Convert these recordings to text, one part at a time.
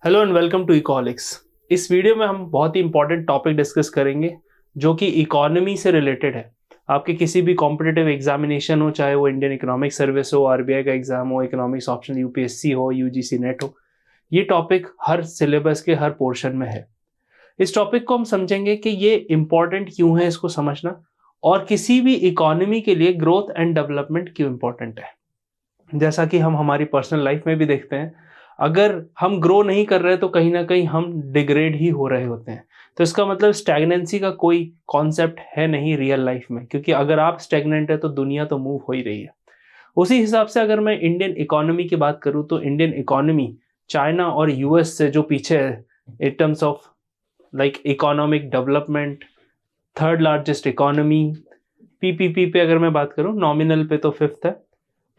Hello and welcome to economics. इस video में हम बहुत ही इंपॉर्टेंट टॉपिक डिस्कस करेंगे जो कि इकोनॉमी से रिलेटेड है। आपके किसी भी कॉम्पिटिटिव एग्जामिनेशन हो, चाहे वो इंडियन इकोनॉमिक सर्विस हो, आरबीआई का एग्जाम हो, इकोनॉमिक्स ऑप्शन यूपीएससी हो, यूजीसी नेट हो, ये टॉपिक हर सिलेबस के हर पोर्शन में है। इस टॉपिक को हम समझेंगे कि ये इंपॉर्टेंट क्यों है इसको समझना, और किसी भी इकोनॉमी के लिए ग्रोथ एंड डेवलपमेंट क्यों इंपॉर्टेंट है। जैसा कि हम हमारी पर्सनल लाइफ में भी देखते हैं, अगर हम ग्रो नहीं कर रहे तो कहीं ना कहीं हम डिग्रेड ही हो रहे होते हैं। तो इसका मतलब स्टैग्नेंसी का कोई कॉन्सेप्ट है नहीं रियल लाइफ में, क्योंकि अगर आप स्टैग्नेंट है तो दुनिया तो मूव हो ही रही है। उसी हिसाब से अगर मैं इंडियन इकोनॉमी की बात करूं तो इंडियन इकोनॉमी चाइना और यूएस से जो पीछे है in terms of like economic development, third largest economy. PPP पे अगर मैं बात करूं, नॉमिनल पे तो फिफ्थ है,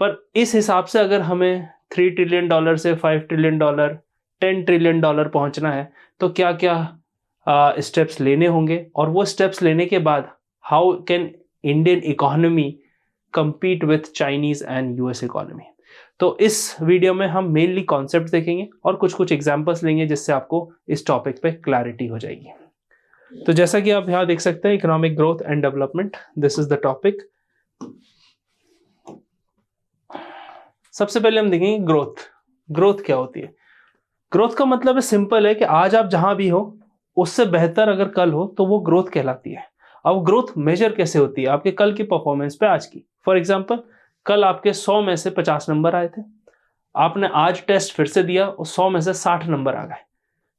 पर इस हिसाब से अगर हमें $3 ट्रिलियन से $5 ट्रिलियन, $10 ट्रिलियन पहुंचना है तो क्या क्या स्टेप्स लेने होंगे, और वो स्टेप्स लेने के बाद how can Indian economy compete with Chinese and US economy. तो इस वीडियो में हम मेनली कॉन्सेप्ट देखेंगे और कुछ कुछ एग्जांपल्स लेंगे जिससे आपको इस टॉपिक पे क्लैरिटी हो जाएगी। तो जैसा कि आप यहाँ देख सकते हैं, economic growth and development, this is the topic. सबसे पहले हम देखेंगे ग्रोथ। ग्रोथ क्या होती है? ग्रोथ का मतलब है सिंपल है कि आज आप जहां भी हो उससे बेहतर अगर कल हो तो वो ग्रोथ कहलाती है। अब ग्रोथ मेजर कैसे होती है? आपके कल की परफॉर्मेंस पे आज की। फॉर एग्जांपल, कल आपके 100 में से 50 नंबर आए थे, आपने आज टेस्ट फिर से दिया और 100 में से 60 नंबर आ गए,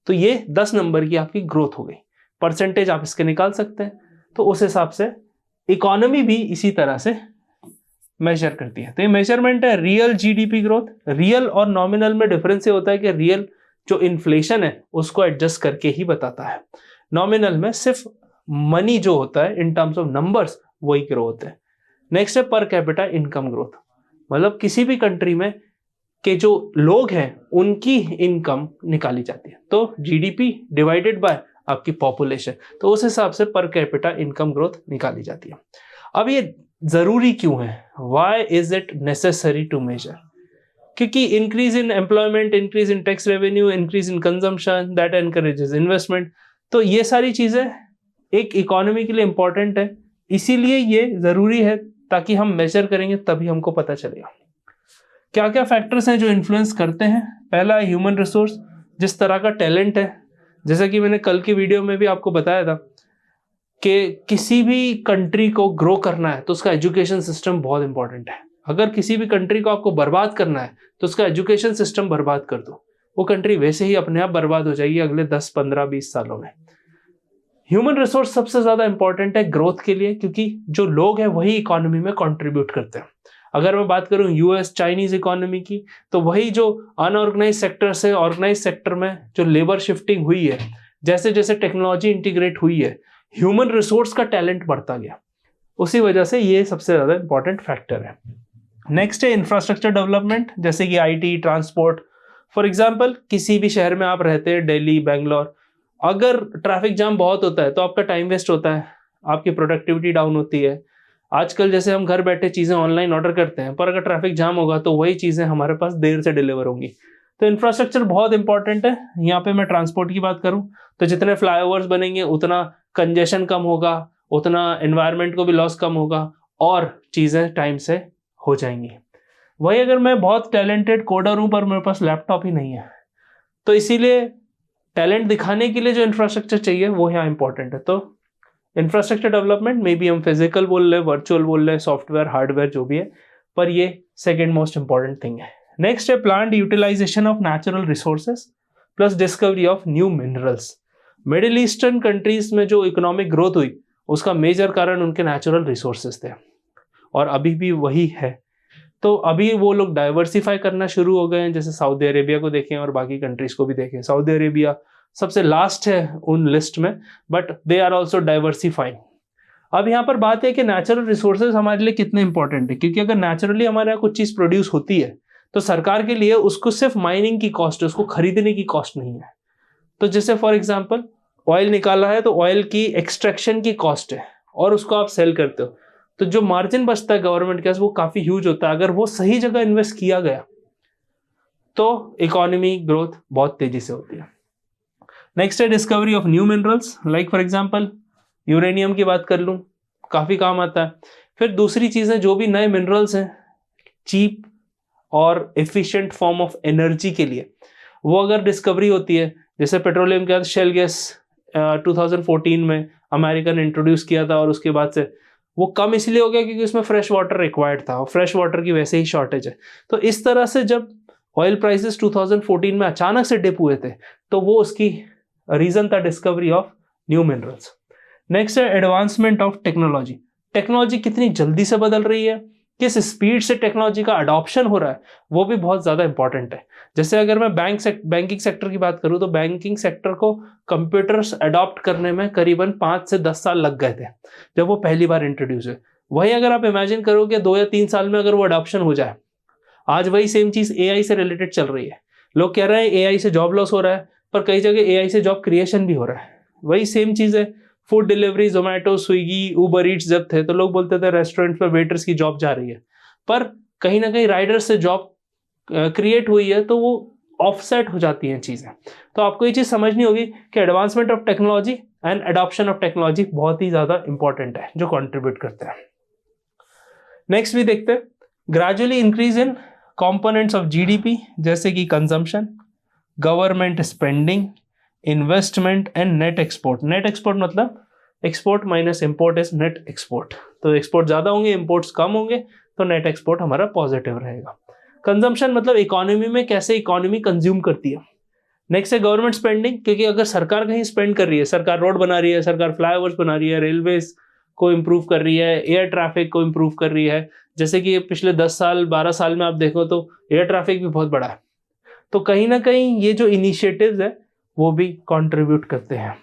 तो ये 10 नंबर की आपकी ग्रोथ हो गई। परसेंटेज आप इसके निकाल सकते हैं। तो उस हिसाब से इकोनॉमी भी इसी तरह से मेजर करती है। तो ये मेजरमेंट है रियल जीडीपी ग्रोथ। रियल और नॉमिनल में डिफरेंस ये होता है कि रियल जो इन्फ्लेशन है उसको एडजस्ट करके ही बताता है, नॉमिनल में सिर्फ मनी जो होता है इन टर्म्स ऑफ नंबर्स वही ग्रो होते हैं। नेक्स्ट है पर कैपिटा इनकम ग्रोथ, मतलब किसी भी कंट्री में के जो लोग हैं उनकी इनकम निकाली जाती है, तो जीडीपी डिवाइडेड बाय आपकी पॉपुलेशन, तो उस हिसाब से पर कैपिटा इनकम ग्रोथ निकाली जाती है। अब ये जरूरी क्यों है? Why is it necessary to measure? क्योंकि increase in employment, increase in tax revenue, increase in consumption, that encourages investment. तो ये सारी चीजें एक इकोनॉमी के लिए इंपॉर्टेंट है, इसीलिए ये जरूरी है, ताकि हम मेजर करेंगे तभी हमको पता चलेगा क्या क्या फैक्टर्स हैं जो इन्फ्लुएंस करते हैं। पहला है ह्यूमन रिसोर्स, जिस तरह का टैलेंट है। जैसा कि मैंने कल की वीडियो में भी आपको बताया था कि किसी भी कंट्री को ग्रो करना है तो उसका एजुकेशन सिस्टम बहुत इंपॉर्टेंट है। अगर किसी भी कंट्री को आपको बर्बाद करना है तो उसका एजुकेशन सिस्टम बर्बाद कर दो, वो कंट्री वैसे ही अपने आप बर्बाद हो जाएगी अगले 10, 15, 20 सालों में। ह्यूमन रिसोर्स सबसे ज्यादा इंपॉर्टेंट है ग्रोथ के लिए, क्योंकि जो लोग हैं वही इकोनॉमी में कंट्रीब्यूट करते हैं। अगर मैं बात करूं यूएस चाइनीज इकोनॉमी की, तो वही जो अनऑर्गेनाइज सेक्टर से ऑर्गेनाइज सेक्टर में जो लेबर शिफ्टिंग हुई है, जैसे जैसे टेक्नोलॉजी इंटीग्रेट हुई है, ह्यूमन रिसोर्स का टैलेंट बढ़ता गया, उसी वजह से ये सबसे ज्यादा इंपॉर्टेंट फैक्टर है। नेक्स्ट है इंफ्रास्ट्रक्चर डेवलपमेंट, जैसे कि आईटी, ट्रांसपोर्ट। फॉर एग्जांपल, किसी भी शहर में आप रहते हैं, दिल्ली, बेंगलोर, अगर ट्रैफिक जाम बहुत होता है तो आपका टाइम वेस्ट होता है, आपकी प्रोडक्टिविटी डाउन होती है। आजकल जैसे हम घर बैठे चीजें ऑनलाइन ऑर्डर करते हैं, पर अगर ट्रैफिक जाम होगा तो वही चीजें हमारे पास देर से डिलीवर होंगी। तो इंफ्रास्ट्रक्चर बहुत इंपॉर्टेंट है। यहाँ पे मैं ट्रांसपोर्ट की बात करूं तो जितने फ्लाईओवर्स बनेंगे उतना कंजेशन कम होगा, उतना एनवायरनमेंट को भी लॉस कम होगा और चीजें टाइम से हो जाएंगी। वही अगर मैं बहुत टैलेंटेड कोडर हूं पर मेरे पास लैपटॉप ही नहीं है, तो इसीलिए टैलेंट दिखाने के लिए जो इंफ्रास्ट्रक्चर चाहिए वो यहाँ इंपॉर्टेंट है। तो इंफ्रास्ट्रक्चर डेवलपमेंट में भी हम फिजिकल बोल रहे, वर्चुअल बोल रहे, सॉफ्टवेयर, हार्डवेयर, जो भी है, पर ये सेकेंड मोस्ट इंपॉर्टेंट थिंग है। नेक्स्ट है plant utilisation of natural resources plus discovery of new minerals. Middle eastern countries में जो इकोनॉमिक ग्रोथ हुई उसका मेजर कारण उनके नेचुरल रिसोर्सेज थे, और अभी भी वही है। तो अभी वो लोग डाइवर्सिफाई करना शुरू हो गए हैं, जैसे सऊदी अरेबिया को देखें और बाकी कंट्रीज को भी देखें। सऊदी अरेबिया सबसे लास्ट है उन लिस्ट में, but they are also diversifying. अब यहाँ पर बात है कि नेचुरल रिसोर्सेज हमारे लिए कितने इंपॉर्टेंट है, क्योंकि अगर नेचुरली हमारे यहाँ कुछ चीज प्रोड्यूस होती है तो सरकार के लिए उसको सिर्फ माइनिंग की कॉस्ट है, उसको खरीदने की कॉस्ट नहीं है। तो जैसे फॉर एग्जाम्पल ऑयल निकाला है तो ऑयल की एक्सट्रैक्शन की कॉस्ट है और उसको आप सेल करते हो, तो जो मार्जिन बचता है गवर्नमेंट के पास वो काफी ह्यूज होता है। अगर वो सही जगह इन्वेस्ट किया गया तो इकोनॉमी ग्रोथ बहुत तेजी से होती है। नेक्स्ट है discovery of new minerals, like for example uranium की बात कर लूँ, काफ़ी काम आता है। फिर दूसरी चीज़ें जो भी नए मिनरल्स हैं चीप और एफिशिएंट फॉर्म ऑफ एनर्जी के लिए, वो अगर डिस्कवरी होती है, जैसे पेट्रोलियम के बाद शेल गैस 2014 में अमेरिका ने इंट्रोड्यूस किया था और उसके बाद से वो कम इसलिए हो गया क्योंकि उसमें फ्रेश वाटर रिक्वायर्ड था और फ्रेश वाटर की वैसे ही शॉर्टेज है। तो इस तरह से जब ऑयल प्राइसेस 2014 में अचानक से डिप हुए थे तो वो उसकी रीजन था discovery of new minerals. Next है एडवांसमेंट ऑफ टेक्नोलॉजी। टेक्नोलॉजी कितनी जल्दी से बदल रही है, किस स्पीड से टेक्नोलॉजी का अडॉप्शन हो रहा है, वो भी बहुत ज़्यादा इंपॉर्टेंट है। जैसे अगर मैं बैंकिंग सेक्टर की बात करूँ तो बैंकिंग सेक्टर को कंप्यूटर्स अडॉप्ट करने में करीबन 5 से 10 साल लग गए थे जब वो पहली बार इंट्रोड्यूस हुए। वही अगर आप इमेजिन करो कि 2 या 3 साल में अगर वो अडॉप्शन हो जाए, आज वही सेम चीज़ AI से रिलेटेड चल रही है। लोग कह रहे हैं AI से जॉब लॉस हो रहा है, पर कई जगह AI से जॉब क्रिएशन भी हो रहा है। वही सेम चीज़ है, food delivery Zomato Swiggy Uber Eats जब थे तो लोग बोलते थे रेस्टोरेंट पर वेटर्स की जॉब जा रही है, पर कहीं ना कहीं राइडर से जॉब क्रिएट हुई है तो वो ऑफसेट हो जाती हैं चीज़ें। तो आपको ये चीज़ समझनी होगी कि advancement of technology and adoption of technology बहुत ही ज़्यादा इंपॉर्टेंट है जो कंट्रीब्यूट करते हैं। नेक्स्ट भी देखते हैं gradually increase in components of GDP, जैसे कि consumption, government spending, investment and net export. Net export मतलब export minus import is net export. तो एक्सपोर्ट ज़्यादा होंगे, इंपोर्ट्स कम होंगे, तो नेट एक्सपोर्ट हमारा पॉजिटिव रहेगा। कंजम्पशन मतलब इकोनॉमी में कैसे इकोनॉमी कंज्यूम करती है। नेक्स्ट है गवर्नमेंट स्पेंडिंग, क्योंकि अगर सरकार कहीं स्पेंड कर रही है, सरकार रोड बना रही है, सरकार फ्लाईओवर्स बना रही है, रेलवेज को इम्प्रूव कर रही है, एयर ट्रैफिक को इम्प्रूव कर रही है, जैसे कि पिछले 10 साल 12 साल में आप देखो तो एयर ट्रैफिक भी बहुत बड़ा है, तो कहीं ना कहीं ये जो इनिशिएटिव्स है वो भी कंट्रीब्यूट करते हैं।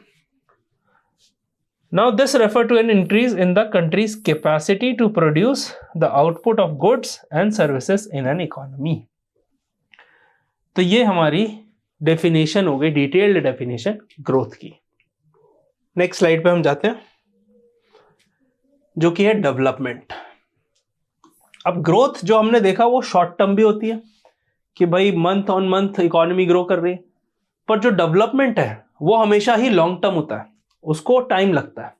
Now this refer to an increase in the country's capacity to produce the output of goods and services in an economy. तो ये हमारी डेफिनेशन हो गई, डिटेल्ड डेफिनेशन ग्रोथ की। नेक्स्ट स्लाइड पे हम जाते हैं जो कि है डेवलपमेंट। अब ग्रोथ जो हमने देखा वो शॉर्ट टर्म भी होती है कि भाई month on month economy grow कर रही है, पर जो डेवलपमेंट है वो हमेशा ही लॉन्ग टर्म होता है, उसको टाइम लगता है।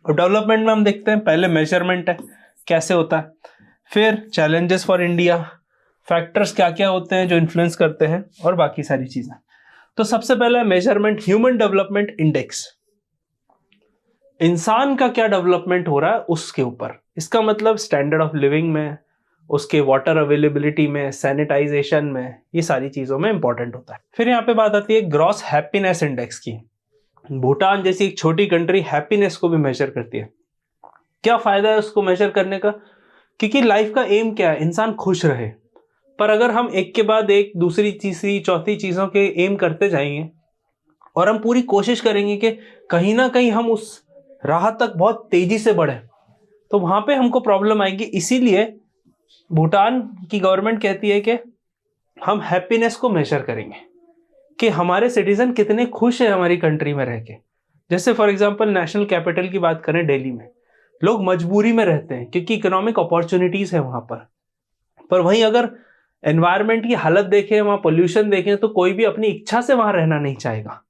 और डेवलपमेंट में हम देखते हैं पहले मेजरमेंट है कैसे होता है, फिर चैलेंजेस फॉर इंडिया, फैक्टर्स क्या क्या होते हैं जो इन्फ्लुएंस करते हैं, और बाकी सारी चीजें। तो सबसे पहले मेजरमेंट, ह्यूमन डेवलपमेंट इंडेक्स, इंसान का क्या डेवलपमेंट हो रहा है उसके ऊपर। इसका मतलब स्टैंडर्ड ऑफ लिविंग में, उसके वाटर अवेलेबिलिटी में, सैनिटाइजेशन में, ये सारी चीजों में इंपॉर्टेंट होता है। फिर यहाँ पे बात आती है ग्रॉस हैप्पीनेस इंडेक्स की। भूटान जैसी एक छोटी कंट्री हैप्पीनेस को भी मेजर करती है। क्या फायदा है उसको मेजर करने का, क्योंकि लाइफ का एम क्या है, इंसान खुश रहे। पर अगर हम एक के बाद एक दूसरी तीसरी चौथी चीजों के एम करते जाएंगे और हम पूरी कोशिश करेंगे कि कहीं ना कहीं हम उस राह तक बहुत तेजी से बढ़े, तो वहां पे हमको प्रॉब्लम आएगी। इसीलिए भूटान की गवर्नमेंट कहती है कि हम हैप्पीनेस को मेजर करेंगे कि हमारे सिटीजन कितने खुश है हमारी कंट्री में रह के। जैसे फॉर एग्जांपल नेशनल कैपिटल की बात करें, दिल्ली में लोग मजबूरी में रहते हैं क्योंकि इकोनॉमिक अपॉर्चुनिटीज है वहां पर वहीं अगर एनवायरनमेंट की हालत देखें, वहां पोल्यूशन देखें, तो कोई भी अपनी इच्छा से वहां रहना नहीं चाहेगा।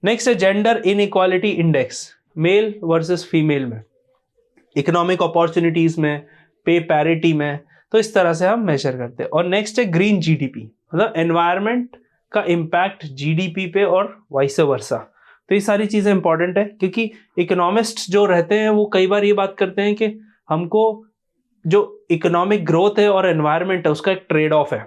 नेक्स्ट है gender inequality index, male versus female में, इकोनॉमिक अपॉर्चुनिटीज में, पे पैरिटी में, तो इस तरह से हम मेजर करते हैं। और नेक्स्ट है ग्रीन GDP, मतलब एनवायरनमेंट का इम्पैक्ट GDP पे और वाइस वर्सा। तो ये सारी चीजें इंपॉर्टेंट है क्योंकि इकोनॉमिस्ट जो रहते हैं वो कई बार ये बात करते हैं कि हमको जो इकोनॉमिक ग्रोथ है और एनवायरनमेंट है उसका एक ट्रेड ऑफ है।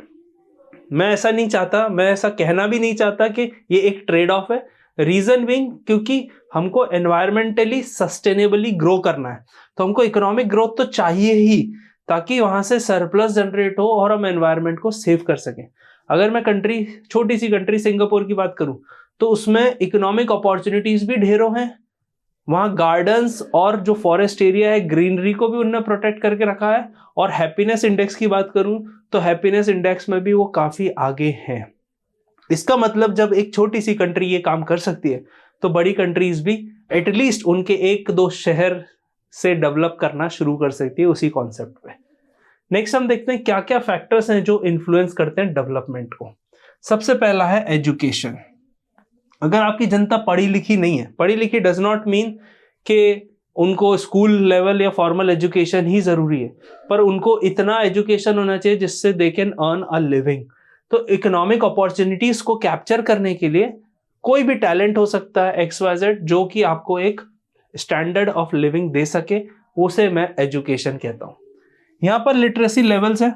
मैं ऐसा नहीं चाहता, मैं ऐसा कहना भी नहीं चाहता कि ये एक ट्रेड ऑफ है। रीजन बीइंग क्योंकि हमको एनवायरमेंटली सस्टेनेबली ग्रो करना है, तो हमको इकोनॉमिक ग्रोथ तो चाहिए ही, ताकि वहां से सरप्लस जनरेट हो और हम एनवायरनमेंट को सेव कर सकें। अगर मैं छोटी सी कंट्री सिंगापुर की बात करूं तो उसमें इकोनॉमिक अपॉर्चुनिटीज भी ढेरों हैं, वहाँ गार्डन्स और जो फॉरेस्ट एरिया है, ग्रीनरी को भी उन्होंने प्रोटेक्ट करके रखा है। और हैप्पीनेस इंडेक्स की बात करूं तो हैप्पीनेस इंडेक्स में भी वो काफी आगे हैं। इसका मतलब जब एक छोटी सी कंट्री ये काम कर सकती है तो बड़ी कंट्रीज भी एटलीस्ट उनके 1-2 शहर से डेवलप करना शुरू कर सकती है उसी कॉन्सेप्ट पे। नेक्स्ट हम देखते हैं क्या क्या फैक्टर्स हैं जो इन्फ्लुएंस करते हैं डेवलपमेंट को। सबसे पहला है एजुकेशन। अगर आपकी जनता पढ़ी लिखी नहीं है, पढ़ी लिखी डज नॉट मीन कि उनको स्कूल लेवल या फॉर्मल एजुकेशन ही जरूरी है, पर उनको इतना एजुकेशन होना चाहिए जिससे they can earn a living. तो इकोनॉमिक अपॉर्चुनिटीज को कैप्चर करने के लिए कोई भी टैलेंट हो सकता है XYZ जो कि आपको एक स्टैंडर्ड ऑफ लिविंग दे सके, उसे मैं एजुकेशन कहता हूँ। यहाँ पर लिटरेसी लेवल्स है,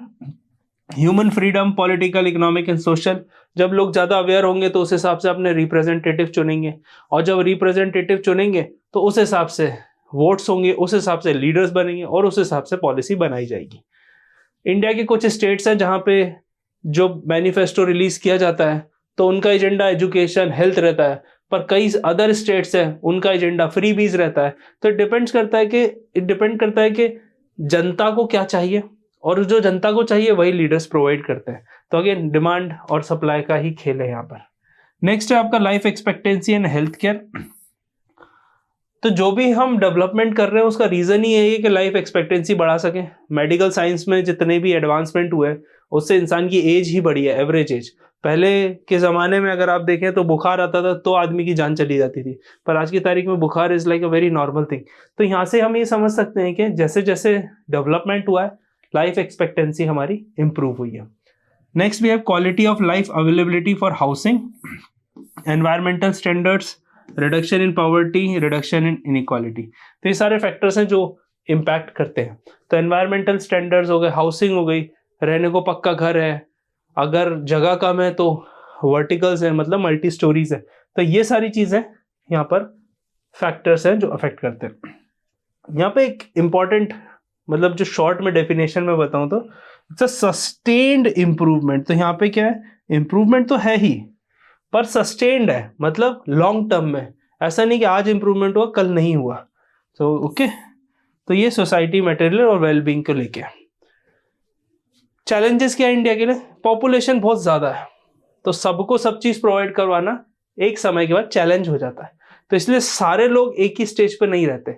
human freedom, political, economic and social. जब लोग ज़्यादा अवेयर होंगे तो उस हिसाब से अपने रिप्रेजेंटेटिव चुनेंगे, और जब रिप्रेजेंटेटिव चुनेंगे तो उस हिसाब से वोट्स होंगे, उस हिसाब से लीडर्स बनेंगे और उस हिसाब से पॉलिसी बनाई जाएगी। इंडिया के कुछ स्टेट्स हैं जहाँ पे जो मैनिफेस्टो रिलीज किया जाता है तो उनका एजेंडा एजुकेशन हेल्थ रहता है, पर कई अदर स्टेट्स हैं उनका एजेंडा फ्री बीज रहता है। तो इट डिपेंड करता है कि जनता को क्या चाहिए, और जो जनता को चाहिए वही लीडर्स प्रोवाइड करते हैं। तो अगेन डिमांड और सप्लाई का ही खेल है यहाँ पर। नेक्स्ट है आपका life expectancy and health care. तो जो भी हम डेवलपमेंट कर रहे हैं उसका रीजन ही यही है कि लाइफ एक्सपेक्टेंसी बढ़ा सके। मेडिकल साइंस में जितने भी एडवांसमेंट हुए उससे इंसान की एज ही बढ़ी है, एवरेज एज। पहले के ज़माने में अगर आप देखें तो बुखार आता था तो आदमी की जान चली जाती थी, पर आज की तारीख में बुखार is like a very normal thing. तो यहाँ से हम ये समझ सकते हैं कि जैसे जैसे डेवलपमेंट हुआ है लाइफ एक्सपेक्टेंसी हमारी इंप्रूव हुई है। Next we have quality of life, availability for housing, environmental standards, reduction in poverty, reduction in inequality. तो ये सारे फैक्टर्स हैं जो इम्पैक्ट करते हैं। तो एनवायरमेंटल स्टैंडर्ड्स हो गए, हाउसिंग हो गई, रहने को पक्का घर है, अगर जगह कम है तो वर्टिकल्स है, मतलब मल्टी स्टोरीज है। तो ये सारी चीज़ें यहाँ पर फैक्टर्स हैं जो अफेक्ट करते हैं। यहाँ पे एक इम्पॉर्टेंट, मतलब जो शॉर्ट में डेफिनेशन में बताऊँ तो इट्स अ सस्टेन्ड इम्प्रूवमेंट। तो यहाँ पे क्या है, इम्प्रूवमेंट तो है ही पर सस्टेन्ड है, मतलब लॉन्ग टर्म में। ऐसा नहीं कि आज इंप्रूवमेंट हुआ कल नहीं हुआ। तो ओके, तो ये सोसाइटी, मटेरियल और वेलबींग को लेके। चैलेंजेस क्या है इंडिया के लिए? पॉपुलेशन बहुत ज़्यादा है, तो सबको सब चीज़ प्रोवाइड करवाना एक समय के बाद चैलेंज हो जाता है। तो इसलिए सारे लोग एक ही स्टेज पे नहीं रहते।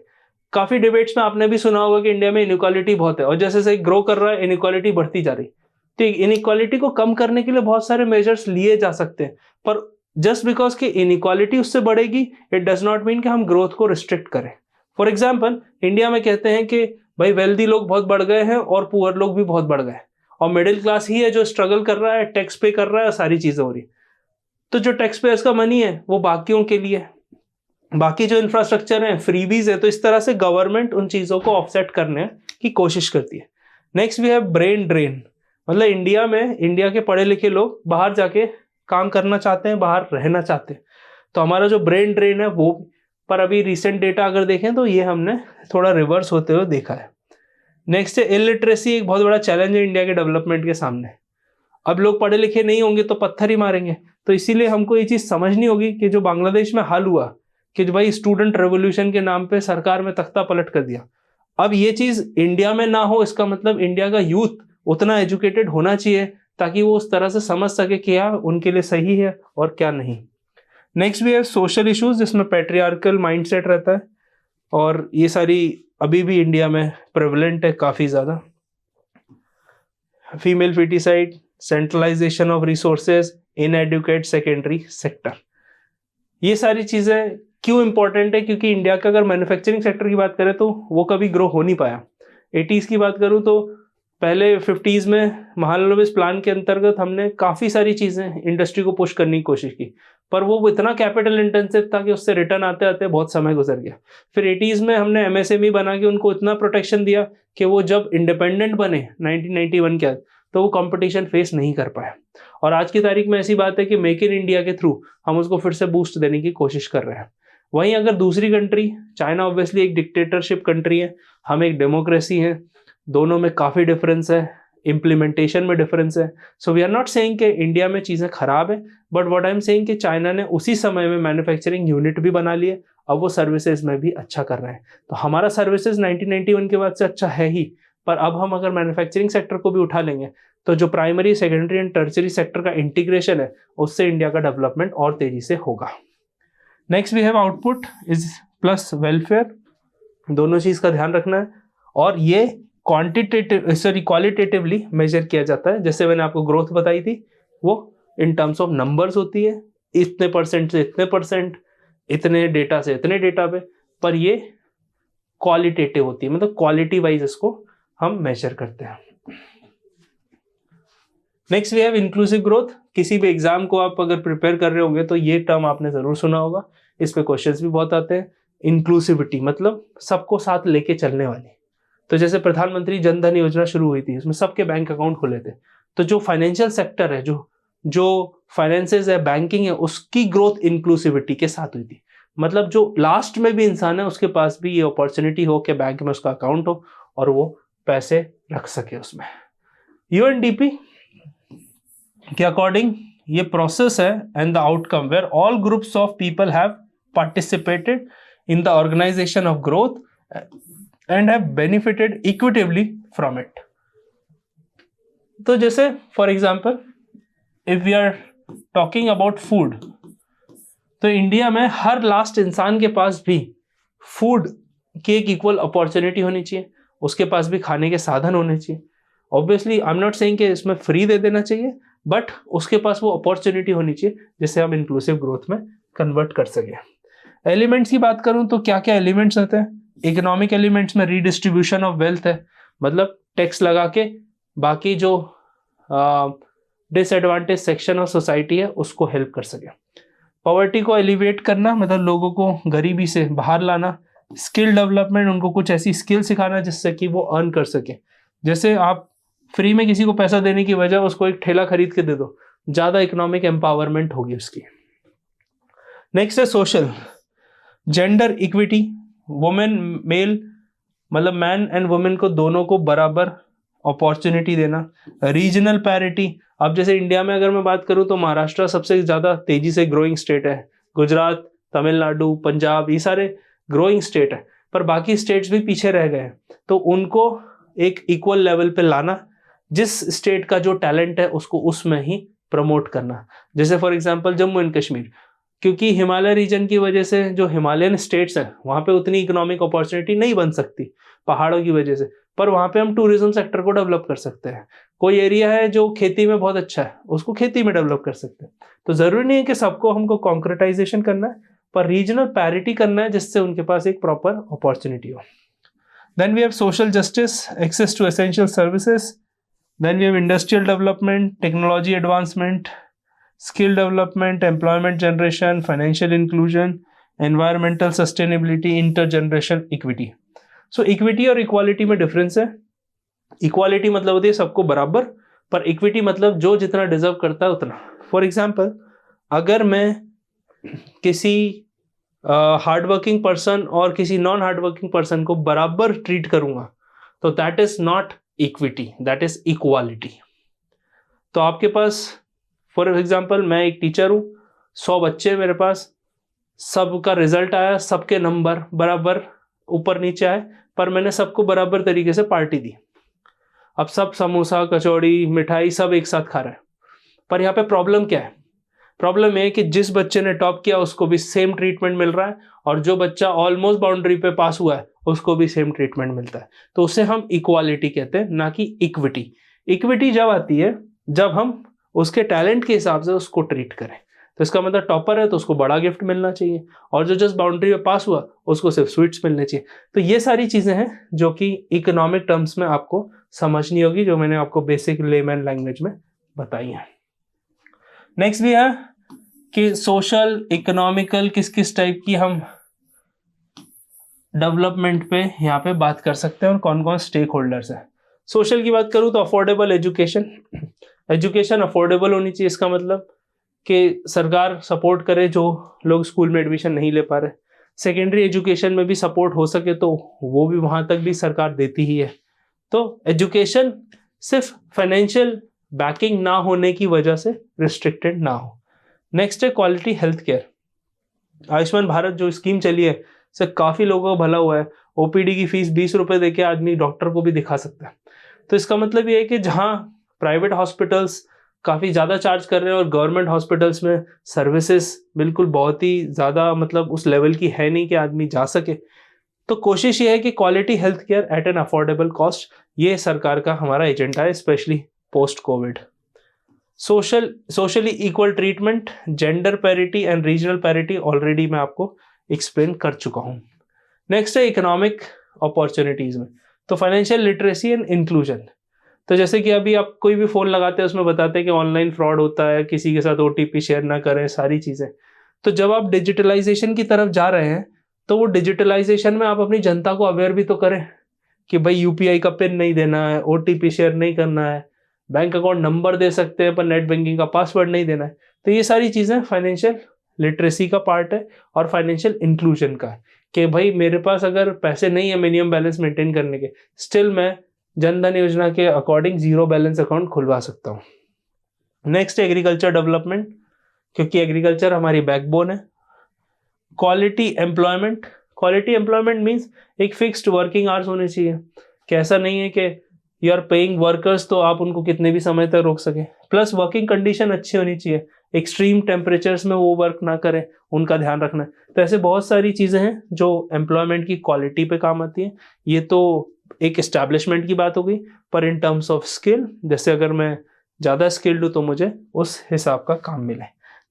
काफ़ी डिबेट्स में आपने भी सुना होगा कि इंडिया में इनइक्वालिटी बहुत है, और जैसे जैसे ग्रो कर रहा है इनइक्वालिटी बढ़ती जा रही। तो इनइक्वालिटी को कम करने के लिए बहुत सारे मेजर्स लिए जा सकते हैं, पर जस्ट बिकॉज कि इनइक्वालिटी उससे बढ़ेगी इट डज नॉट मीन कि हम ग्रोथ को रिस्ट्रिक्ट करें। फॉर एग्जाम्पल, इंडिया में कहते हैं कि भाई वेल्दी लोग बहुत बढ़ गए हैं और पुअर लोग भी बहुत बढ़ गए, और मिडिल क्लास ही है जो स्ट्रगल कर रहा है, टैक्स पे कर रहा है, सारी चीज़ें हो रही। तो जो टैक्स पेयर्स का मनी है वो बाकियों के लिए, बाकी जो इंफ्रास्ट्रक्चर है फ्रीबीज है। तो इस तरह से गवर्नमेंट उन चीज़ों को ऑफसेट करने की कोशिश करती है। Next we have brain drain, मतलब इंडिया में इंडिया के पढ़े लिखे लोग बाहर जाके काम करना चाहते हैं, बाहर रहना चाहते हैं। तो हमारा जो ब्रेन ड्रेन है वो, पर अभी रिसेंट डेटा अगर देखें तो ये हमने थोड़ा रिवर्स होते हुए देखा है। नेक्स्ट है इलिटरेसी, एक बहुत बड़ा चैलेंज है इंडिया के डेवलपमेंट के सामने। अब लोग पढ़े लिखे नहीं होंगे तो पत्थर ही मारेंगे। तो इसीलिए हमको ये चीज़ समझनी होगी कि जो बांग्लादेश में हाल हुआ कि जो भाई स्टूडेंट रेवोल्यूशन के नाम पे सरकार में तख्ता पलट कर दिया, अब ये चीज़ इंडिया में ना हो, इसका मतलब इंडिया का यूथ उतना एजुकेटेड होना चाहिए ताकि वो उस तरह से समझ सके कि क्या उनके लिए सही है और क्या नहीं। नेक्स्ट भी है सोशल इश्यूज, जिसमें पैट्रियार्कल माइंडसेट रहता है, और ये सारी अभी भी इंडिया में प्रेवलेंट है काफ़ी ज़्यादा। Female foeticide, centralisation of resources, inadequate secondary sector. ये सारी चीज़ें क्यों इंपॉर्टेंट है? क्योंकि इंडिया का अगर मैन्युफैक्चरिंग सेक्टर की बात करें तो वो कभी ग्रो हो नहीं पाया। 80s की बात करूँ तो पहले 50s में महालनोबिस प्लान के अंतर्गत हमने काफ़ी सारी चीज़ें इंडस्ट्री को पुश करने की कोशिश की, पर वो इतना कैपिटल इंटेंसिव था कि उससे रिटर्न आते आते बहुत समय गुजर गया। फिर 80s में हमने MSME बना के उनको इतना प्रोटेक्शन दिया कि वो जब इंडिपेंडेंट बने 1991 के बाद तो वो कंपटीशन फेस नहीं कर पाया। और आज की तारीख में ऐसी बात है कि मेक इन इंडिया के थ्रू हम उसको फिर से बूस्ट देने की कोशिश कर रहे हैं। वहीं अगर दूसरी कंट्री, चाइना ऑब्वियसली एक डिक्टेटरशिप कंट्री है, हम एक डेमोक्रेसी है, दोनों में काफ़ी डिफरेंस है, इम्प्लीमेंटेशन में डिफरेंस है। So we are not saying कि इंडिया में चीज़ें खराब है, but what I am saying कि चाइना ने उसी समय में मैन्युफैक्चरिंग यूनिट भी बना लिए, अब वो सर्विसेज में भी अच्छा कर रहे हैं। तो हमारा सर्विसेज 1991 के बाद से अच्छा है ही, पर अब हम अगर मैन्युफैक्चरिंग सेक्टर को भी उठा लेंगे तो जो primary, secondary and tertiary sector का इंटीग्रेशन है उससे इंडिया का डेवलपमेंट और तेजी से होगा। Next we have output is plus welfare, दोनों चीज़ का ध्यान रखना है। और ये क्वालिटेटिवली मेजर किया जाता है। जैसे मैंने आपको ग्रोथ बताई थी, वो इन टर्म्स ऑफ नंबर्स होती है, इतने परसेंट से इतने परसेंट, इतने डेटा से इतने डेटा पे, पर ये क्वालिटेटिव होती है, मतलब क्वालिटी वाइज इसको हम मेजर करते हैं। Next we have inclusive growth. किसी भी एग्जाम को आप अगर प्रिपेयर कर रहे होंगे तो ये टर्म आपने जरूर सुना होगा, इस पे क्वेश्चंस भी बहुत आते हैं। इंक्लूसिविटी मतलब सबको साथ लेके चलने वाली। तो जैसे प्रधानमंत्री जन धन योजना शुरू हुई थी, उसमें सबके बैंक अकाउंट खुले थे, तो जो फाइनेंशियल सेक्टर है, जो फाइनेंसेस है, बैंकिंग है, उसकी ग्रोथ इंक्लूसिविटी के साथ हुई थी। मतलब जो लास्ट में भी इंसान है उसके पास भी ये अपॉर्चुनिटी हो कि बैंक में उसका अकाउंट हो और वो पैसे रख सके उसमें। यूएनडीपी के अकॉर्डिंग ये प्रोसेस है and the outcome where all groups of people have participated in the organisation of growth and have benefited equitably from it. तो जैसे for example if we are talking about food, तो India में हर last इंसान के पास भी food की एक इक्वल अपॉर्चुनिटी होनी चाहिए, उसके पास भी खाने के साधन होने चाहिए। Obviously I am not saying कि इसमें फ्री दे देना चाहिए, बट उसके पास वो अपॉर्चुनिटी होनी चाहिए जिससे हम इंक्लूसिव ग्रोथ में कन्वर्ट कर सके। एलिमेंट्स की बात करूं तो क्या क्या एलिमेंट्स होते हैं? इकोनॉमिक एलिमेंट्स में रीडिस्ट्रीब्यूशन ऑफ वेल्थ है, मतलब टैक्स लगा के बाकी जो डिसएडवांटेज सेक्शन ऑफ सोसाइटी है उसको हेल्प कर सके। पॉवर्टी को एलिवेट करना, मतलब लोगों को गरीबी से बाहर लाना। स्किल डेवलपमेंट, उनको कुछ ऐसी स्किल सिखाना जिससे कि वो अर्न कर सके। जैसे आप फ्री में किसी को पैसा देने की वजह उसको एक ठेला खरीद के दे दो, ज्यादा इकोनॉमिक एम्पावरमेंट होगी उसकी। नेक्स्ट है social, gender equity, women male, मतलब मैन एंड वुमेन को दोनों को बराबर अपॉर्चुनिटी देना। रीजनल पैरिटी, अब जैसे इंडिया में अगर मैं बात करूं तो महाराष्ट्र सबसे ज्यादा तेजी से ग्रोइंग स्टेट है, गुजरात, तमिलनाडु, पंजाब, ये सारे ग्रोइंग स्टेट है, पर बाकी स्टेट्स भी पीछे रह गए हैं। तो उनको एक इक्वल लेवल पे लाना, जिस स्टेट का जो टैलेंट है उसको उसमें ही प्रमोट करना। जैसे for example Jammu and Kashmir, क्योंकि हिमालय रीजन की वजह से जो हिमालयन स्टेट्स हैं वहां पे उतनी इकोनॉमिक अपॉर्चुनिटी नहीं बन सकती पहाड़ों की वजह से, पर वहां पे हम टूरिज्म सेक्टर को डेवलप कर सकते हैं। कोई एरिया है जो खेती में बहुत अच्छा है, उसको खेती में डेवलप कर सकते हैं। तो जरूरी नहीं है कि सबको हमको कॉन्क्रेटाइजेशन करना है, पर रीजनल पैरिटी करना है जिससे उनके पास एक प्रॉपर अपॉर्चुनिटी हो। Then we have social justice, access to essential services. Then we have industrial development, technology advancement, skill development, employment generation, financial inclusion, environmental sustainability, intergeneration equity. So equity और equality में difference है। Equality मतलब होती है सबको बराबर, पर equity मतलब जो जितना डिजर्व करता है उतना। फॉर एग्जाम्पल, अगर मैं किसी हार्डवर्किंग पर्सन और किसी नॉन हार्डवर्किंग पर्सन को बराबर ट्रीट करूंगा तो that is not equity, that is equality. तो आपके पास फॉर एग्जाम्पल मैं एक टीचर हूं, 100 बच्चे मेरे पास, सबका रिजल्ट आया, सबके नंबर बराबर ऊपर नीचे आए, पर मैंने सबको बराबर तरीके से पार्टी दी। अब सब समोसा, कचौड़ी, मिठाई सब एक साथ खा रहे हैं, पर यहाँ पे प्रॉब्लम क्या है? प्रॉब्लम है कि जिस बच्चे ने टॉप किया उसको भी सेम ट्रीटमेंट मिल रहा है, और जो बच्चा ऑलमोस्ट बाउंड्री पे पास हुआ है उसको भी सेम ट्रीटमेंट मिलता है। तो उसे हम इक्वालिटी कहते हैं, ना कि इक्विटी। इक्विटी जब आती है जब हम उसके टैलेंट के हिसाब से उसको ट्रीट करें। तो इसका मतलब टॉपर है तो उसको बड़ा गिफ्ट मिलना चाहिए, और जो जस्ट बाउंड्री पे पास हुआ उसको सिर्फ स्वीट्स मिलने चाहिए। तो ये सारी चीजें हैं जो कि इकोनॉमिक टर्म्स में आपको समझनी होगी, जो मैंने आपको बेसिक लेमैन लैंग्वेज में बताई है। नेक्स्ट भी है कि सोशल, इकोनॉमिकल किस किस टाइप की हम डेवलपमेंट पे यहाँ पे बात कर सकते हैं और कौन कौन स्टेक होल्डर्स हैं। सोशल की बात करूँ तो अफोर्डेबल एजुकेशन, एजुकेशन अफोर्डेबल होनी चाहिए। इसका मतलब कि सरकार सपोर्ट करे जो लोग स्कूल में एडमिशन नहीं ले पा रहे। सेकेंडरी एजुकेशन में भी सपोर्ट हो सके तो वो भी वहाँ तक भी सरकार देती ही है। तो एजुकेशन सिर्फ फाइनेंशियल बैकिंग ना होने की वजह से रिस्ट्रिक्टेड ना हो। नेक्स्ट है quality health care. Ayushman Bharat जो स्कीम चली है इससे काफ़ी लोगों का भला हुआ है। ओपीडी की फीस 20 रुपये देके आदमी डॉक्टर को भी दिखा सकता है। तो इसका मतलब ये है कि जहाँ प्राइवेट हॉस्पिटल्स काफ़ी ज़्यादा चार्ज कर रहे हैं और गवर्नमेंट हॉस्पिटल्स में सर्विसेज बिल्कुल बहुत ही ज़्यादा मतलब उस लेवल की है नहीं कि आदमी जा सके, तो कोशिश ये है कि quality health care at an affordable cost ये सरकार का हमारा एजेंडा है, specially post Covid. Socially equal treatment, gender parity and regional parity already मैं आपको एक्सप्लेन कर चुका हूँ। नेक्स्ट है इकोनॉमिक अपॉर्चुनिटीज में, तो फाइनेंशियल लिटरेसी एंड इंक्लूजन। तो जैसे कि अभी आप कोई भी फोन लगाते हैं उसमें बताते हैं कि ऑनलाइन फ्रॉड होता है, किसी के साथ OTP शेयर ना करें, सारी चीजें। तो जब आप डिजिटलाइजेशन की तरफ जा रहे हैं तो वो डिजिटलाइजेशन में आप अपनी जनता को अवेयर भी तो करें कि भाई UPI का पिन नहीं देना है, OTP शेयर नहीं करना है, बैंक अकाउंट नंबर दे सकते हैं पर नेट बैंकिंग का पासवर्ड नहीं देना है। तो ये सारी चीजें फाइनेंशियल लिटरेसी का पार्ट है और फाइनेंशियल इंक्लूजन का है कि भाई मेरे पास अगर पैसे नहीं है मिनिमम बैलेंस मेंटेन करने के, स्टिल मैं जनधन योजना के अकॉर्डिंग 0 बैलेंस अकाउंट खुलवा सकता हूँ। नेक्स्ट एग्रीकल्चर डेवलपमेंट, क्योंकि एग्रीकल्चर हमारी बैकबोन है। Quality employment, quality employment means एक फिक्स्ड वर्किंग आवर्स होने चाहिए, कि ऐसा नहीं है कि यू आर पेइंग वर्कर्स तो आप उनको कितने भी समय तक रोक सके। प्लस वर्किंग कंडीशन अच्छी होनी चाहिए, एक्सट्रीम टेम्परेचर्स में वो वर्क ना करें, उनका ध्यान रखना है। तो ऐसे बहुत सारी चीज़ें हैं जो एम्प्लॉयमेंट की क्वालिटी पे काम आती है। ये तो एक एस्टैब्लिशमेंट की बात हो गई, पर इन टर्म्स ऑफ स्किल, जैसे अगर मैं ज़्यादा स्किल्ड हूँ तो मुझे उस हिसाब का काम मिले।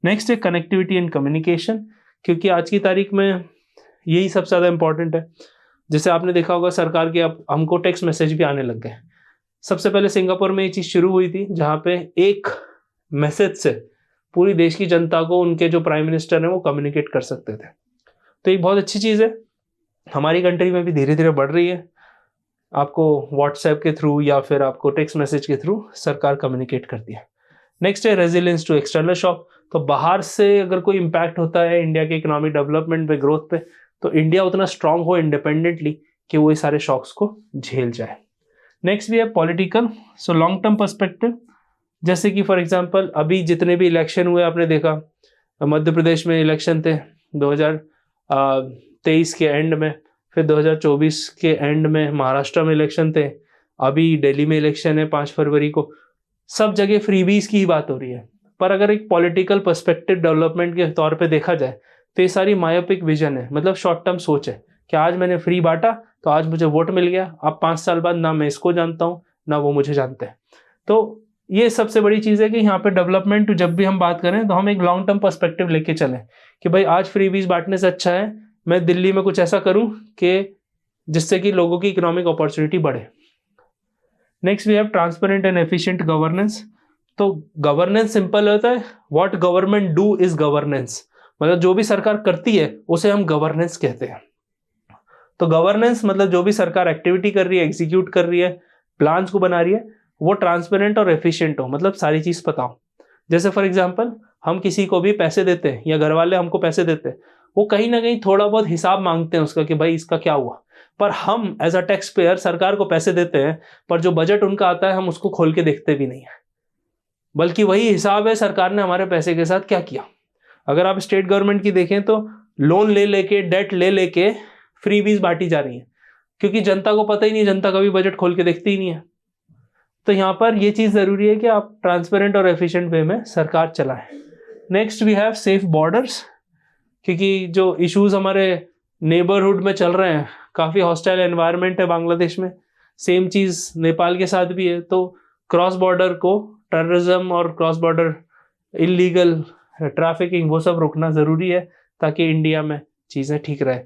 नेक्स्ट है कनेक्टिविटी एंड कम्युनिकेशन, क्योंकि आज की तारीख में यही सबसे ज़्यादा इंपॉर्टेंट है। जैसे आपने देखा होगा सरकार के अब हमको टेक्स्ट मैसेज भी आने लग गए। सबसे पहले सिंगापुर में ये चीज़ शुरू हुई थी, जहाँ पे एक मैसेज से पूरी देश की जनता को उनके जो प्राइम मिनिस्टर हैं वो कम्युनिकेट कर सकते थे। तो ये बहुत अच्छी चीज़ है, हमारी कंट्री में भी धीरे धीरे बढ़ रही है। आपको व्हाट्सएप के थ्रू या फिर आपको टेक्स्ट मैसेज के थ्रू सरकार कम्युनिकेट करती है। नेक्स्ट है रेजिलियंस टू एक्सटर्नल शॉक, तो बाहर से अगर कोई इम्पैक्ट होता है इंडिया के इकोनॉमिक डेवलपमेंट पे, ग्रोथ पे, तो इंडिया उतना स्ट्रांग हो इंडिपेंडेंटली कि वो ये सारे शॉक्स को झेल जाए। नेक्स्ट भी है political, so long term perspective, जैसे कि फॉर एग्जांपल अभी जितने भी इलेक्शन हुए आपने देखा, मध्य प्रदेश में इलेक्शन थे 2023 के एंड में, फिर 2024 के एंड में महाराष्ट्र में इलेक्शन थे, अभी दिल्ली में इलेक्शन है 5 फरवरी को। सब जगह फ्रीबीज की ही बात हो रही है, पर अगर एक पॉलिटिकल पर्सपेक्टिव डेवलपमेंट के तौर पे देखा जाए तो ये सारी मायोपिक विजन है, मतलब शॉर्ट टर्म सोच है कि आज मैंने फ्री बांटा तो आज मुझे वोट मिल गया, अब 5 साल बाद ना मैं इसको जानता हूँ ना वो मुझे जानते हैं। तो ये सबसे बड़ी चीज़ है कि यहाँ पे डेवलपमेंट जब भी हम बात करें तो हम एक लॉन्ग टर्म पर्सपेक्टिव लेके चलें कि भाई आज फ्रीबीज बांटने से अच्छा है मैं दिल्ली में कुछ ऐसा करूँ कि जिससे कि लोगों की इकोनॉमिक अपॉर्चुनिटी बढ़े। Next we have transparent and efficient governance, तो गवर्नेंस सिंपल होता है, what government do is governance, मतलब जो भी सरकार करती है उसे हम गवर्नेंस कहते हैं। तो गवर्नेंस मतलब जो भी सरकार एक्टिविटी कर रही है, एग्जीक्यूट कर रही है, प्लान्स को बना रही है, वो ट्रांसपेरेंट और एफिशिएंट हो, मतलब सारी चीज पता हो। जैसे फॉर एग्जांपल हम किसी को भी पैसे देते हैं या घर वाले हमको पैसे देते हैं, वो कहीं ना कहीं थोड़ा बहुत हिसाब मांगते हैं उसका कि भाई इसका क्या हुआ, पर हम एज अ टैक्स पेयर सरकार को पैसे देते हैं, पर जो बजट उनका आता है हम उसको खोल के देखते भी नहीं है, बल्कि वही हिसाब है सरकार ने हमारे पैसे के साथ क्या किया। अगर आप स्टेट गवर्नमेंट की देखें तो लोन ले लेके, डेट ले लेके फ्रीबीज बांटी जा रही है, क्योंकि जनता को पता ही नहीं, जनता कभी बजट खोल के देखती ही नहीं है। तो यहाँ पर ये चीज़ ज़रूरी है कि आप ट्रांसपेरेंट और एफिशिएंट वे में सरकार चलाएं। Next we have safe borders, क्योंकि जो इश्यूज हमारे नेबरहुड में चल रहे हैं, काफ़ी हॉस्टाइल एनवायरनमेंट है बांग्लादेश में, सेम चीज़ नेपाल के साथ भी है। तो क्रॉस बॉर्डर को टेररिज्म और क्रॉस बॉर्डर इलीगल ट्रैफिकिंग वो सब रोकना ज़रूरी है ताकि इंडिया में चीज़ें ठीक रहे।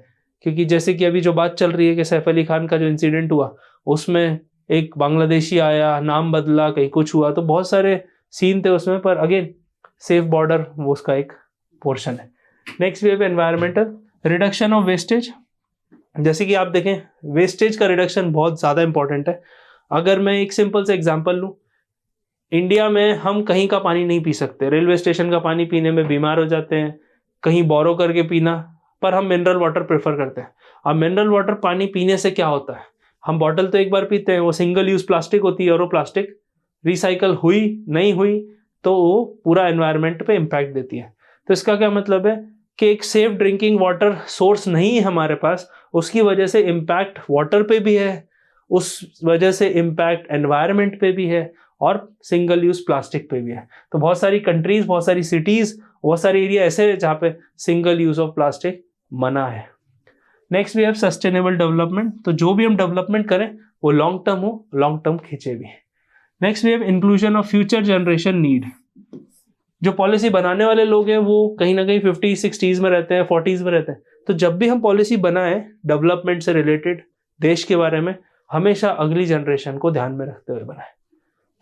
क्योंकि जैसे कि अभी जो बात चल रही है कि सैफ अली खान का जो इंसिडेंट हुआ उसमें एक बांग्लादेशी आया, नाम बदला, कहीं कुछ हुआ, तो बहुत सारे सीन थे उसमें, पर अगेन सेफ बॉर्डर वो उसका एक पोर्शन है। नेक्स्ट वे पे एनवायरमेंटल रिडक्शन ऑफ वेस्टेज, जैसे कि आप देखें वेस्टेज का रिडक्शन बहुत ज़्यादा इंपॉर्टेंट है। अगर मैं एक सिंपल से एग्जांपल लूँ, इंडिया में हम कहीं का पानी नहीं पी सकते, रेलवे स्टेशन का पानी पीने में बीमार हो जाते हैं, कहीं बोरो करके पीना, पर हम मिनरल वाटर प्रेफर करते हैं। अब मिनरल वाटर पानी पीने से क्या होता है, हम बॉटल तो एक बार पीते हैं, वो सिंगल यूज प्लास्टिक होती है और वो प्लास्टिक रिसाइकल हुई नहीं हुई तो वो पूरा एनवायरनमेंट पे इम्पैक्ट देती है। तो इसका क्या मतलब है कि एक सेफ ड्रिंकिंग वाटर सोर्स नहीं है हमारे पास, उसकी वजह से इम्पैक्ट वाटर पे भी है, उस वजह से इम्पैक्ट एनवायरनमेंट पे भी है और सिंगल यूज प्लास्टिक पे भी है। तो बहुत सारी कंट्रीज, बहुत सारी सिटीज, बहुत सारे एरिया ऐसे हैं जहाँ पे सिंगल यूज ऑफ प्लास्टिक मना है। Next we have sustainable development, तो जो भी हम डेवलपमेंट करें वो लॉन्ग टर्म हो, लॉन्ग टर्म खींचे भी। Next we have inclusion of future generation need, जो पॉलिसी बनाने वाले लोग हैं वो कहीं ना कहीं 50-60s में रहते हैं, 40s में रहते हैं, तो जब भी हम पॉलिसी बनाएं डेवलपमेंट से रिलेटेड, देश के बारे में, हमेशा अगली जनरेशन को ध्यान में रखते हुए बनाएं।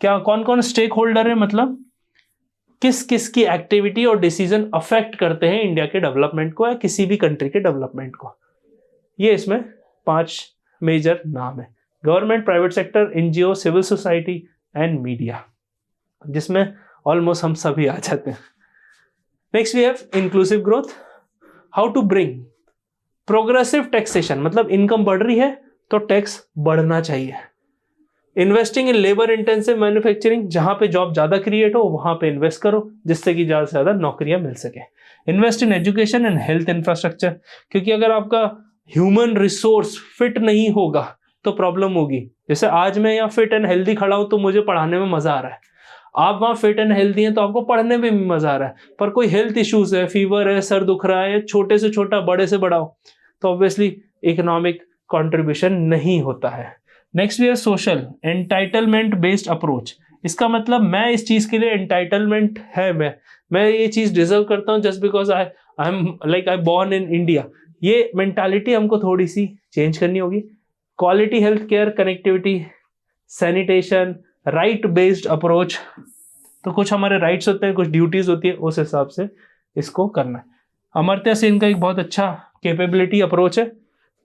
क्या कौन कौन स्टेक होल्डर है, मतलब किस किस की एक्टिविटी और डिसीजन अफेक्ट करते हैं इंडिया के डेवलपमेंट को या किसी भी कंट्री के डेवलपमेंट को, ये इसमें 5 मेजर नाम है। Government, private sector, NGO, civil society and media, जिसमें ऑलमोस्ट हम सभी आ जाते हैं। Next we have inclusive growth, how to bring progressive taxation, मतलब इनकम बढ़ रही है तो टैक्स बढ़ना चाहिए। Investing in labour intensive manufacturing, जहां पे जॉब ज्यादा क्रिएट हो वहां पे इन्वेस्ट करो जिससे कि ज्यादा से ज्यादा नौकरियां मिल सके। Invest in education and health infrastructure, क्योंकि अगर आपका ह्यूमन रिसोर्स फिट नहीं होगा तो प्रॉब्लम होगी। जैसे आज मैं यहाँ फिट एंड हेल्दी खड़ा हूं तो मुझे पढ़ाने में मजा आ रहा है, आप वहां फिट एंड हेल्दी हैं तो आपको पढ़ने में भी मजा आ रहा है, पर कोई हेल्थ इश्यूज है, फीवर है, सर दुख रहा है, छोटे से छोटा बड़े से बड़ा हो, तो ऑब्वियसली इकोनॉमिक कंट्रीब्यूशन नहीं होता है। नेक्स्ट वी है सोशल एंटाइटलमेंट बेस्ड अप्रोच, इसका मतलब मैं इस चीज के लिए एंटाइटलमेंट है, मैं ये चीज डिजर्व करता हूँ just because I am like I born in India, ये मेंटालिटी हमको थोड़ी सी चेंज करनी होगी। Quality health care, connectivity, sanitation, right based approach, तो कुछ हमारे राइट्स होते हैं, कुछ ड्यूटीज होती है, उस हिसाब से इसको करना है। अमर्त्य सेन का एक बहुत अच्छा कैपेबिलिटी अप्रोच है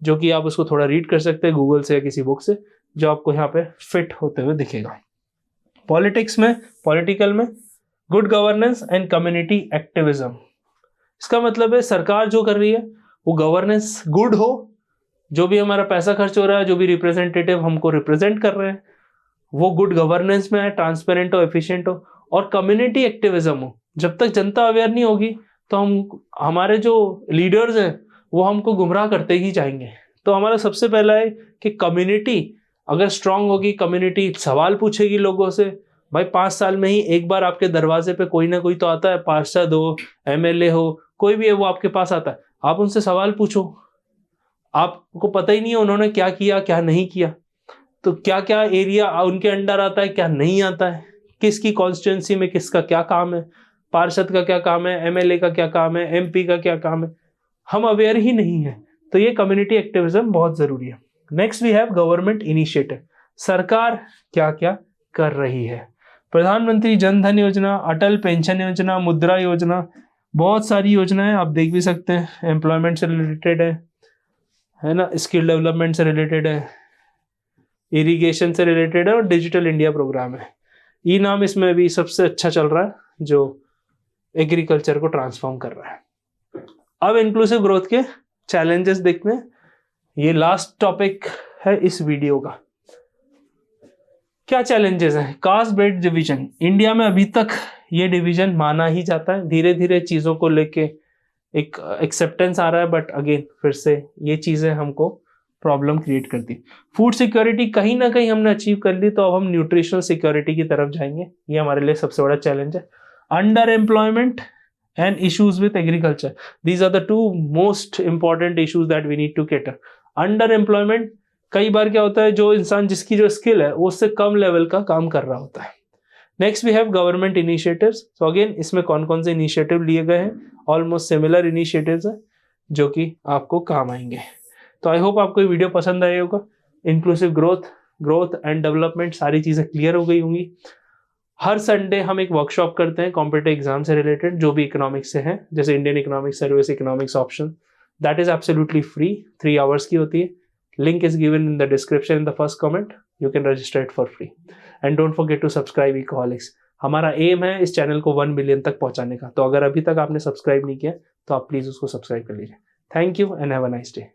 जो कि आप उसको थोड़ा रीड कर सकते हैं गूगल से या किसी बुक से, जो आपको यहाँ पे फिट होते हुए दिखेगा। पॉलिटिक्स में, पॉलिटिकल में good governance and community activism, इसका मतलब है सरकार जो कर रही है वो गवर्नेंस गुड हो, जो भी हमारा पैसा खर्च हो रहा है, जो भी रिप्रेजेंटेटिव हमको रिप्रेजेंट कर रहे हैं वो गुड गवर्नेंस में है, ट्रांसपेरेंट हो, एफिशिएंट हो, और कम्युनिटी एक्टिविज्म हो। जब तक जनता अवेयर नहीं होगी तो हमारे जो लीडर्स हैं वो हमको गुमराह करते ही जाएंगे। तो हमारा सबसे पहला है कि कम्युनिटी अगर स्ट्रांग होगी, कम्युनिटी सवाल पूछेगी लोगों से, भाई 5 साल में ही एक बार आपके दरवाजे पे कोई ना कोई तो आता है, पार्षद हो, एमएलए हो, कोई भी है, वो आपके पास आता है, आप उनसे सवाल पूछो। आपको पता ही नहीं है उन्होंने क्या किया क्या नहीं किया, तो क्या क्या एरिया उनके अंडर आता है क्या नहीं आता है, किसकी कॉन्स्टिट्यूंसी में किसका क्या काम है, पार्षद का क्या काम है, एमएलए का क्या काम है, एमपी का क्या काम है, हम अवेयर ही नहीं है। तो ये कम्युनिटी एक्टिविज्म बहुत जरूरी है। Next we have government initiative, सरकार क्या क्या कर रही है। प्रधानमंत्री जन धन योजना, अटल पेंशन योजना, मुद्रा योजना, बहुत सारी योजनाएं आप देख भी सकते हैं, एम्प्लॉयमेंट से रिलेटेड है ना, स्किल डेवलपमेंट से रिलेटेड है, इरिगेशन से रिलेटेड है, और डिजिटल इंडिया प्रोग्राम है। ई नाम इसमें भी सबसे अच्छा चल रहा है जो एग्रीकल्चर को ट्रांसफॉर्म कर रहा है। अब इंक्लूसिव ग्रोथ के चैलेंजेस देखते हैं, ये लास्ट टॉपिक है इस वीडियो का। क्या चैलेंजेस हैं? कास्ट बेस्ड डिवीजन, इंडिया में अभी तक ये डिवीजन माना ही जाता है, धीरे धीरे चीजों को लेके एक एक्सेप्टेंस आ रहा है, बट अगेन फिर से ये चीजें हमको प्रॉब्लम क्रिएट करती है। फूड सिक्योरिटी कहीं ना कहीं हमने अचीव कर ली, तो अब हम न्यूट्रिशनल सिक्योरिटी की तरफ जाएंगे, ये हमारे लिए सबसे बड़ा चैलेंज है। Under employment and issues with agriculture, these are the 2 most important issues that we need to cater. Under employment, कई बार क्या होता है, जो इंसान जिसकी जो स्किल है वो उससे कम लेवल का काम कर रहा होता है। Next we have government initiatives, so again इसमें कौन कौन से इनिशिएटिव लिए गए हैं, ऑलमोस्ट सिमिलर इनिशिएटिव्स हैं जो कि आपको काम आएंगे। तो आई होप आपको ये वीडियो पसंद आया होगा। इंक्लूसिव ग्रोथ एंड डेवलपमेंट, सारी चीजें क्लियर हो गई होंगी। हर संडे हम एक वर्कशॉप करते हैं कॉम्पिटिटिव एग्जाम से रिलेटेड, जो भी इकोनॉमिक्स से है, जैसे Indian economics service, economics option, that is absolutely free, 3 hours की होती है। Link is given in the description in the first comment, you can register it for free and don't forget to subscribe Ecoholics. हमारा aim है इस channel को 1 million तक पहुंचाने का, तो अगर अभी तक आपने सब्सक्राइब नहीं किया तो आप प्लीज उसको सब्सक्राइब कर लीजिए। Thank you and have a nice day.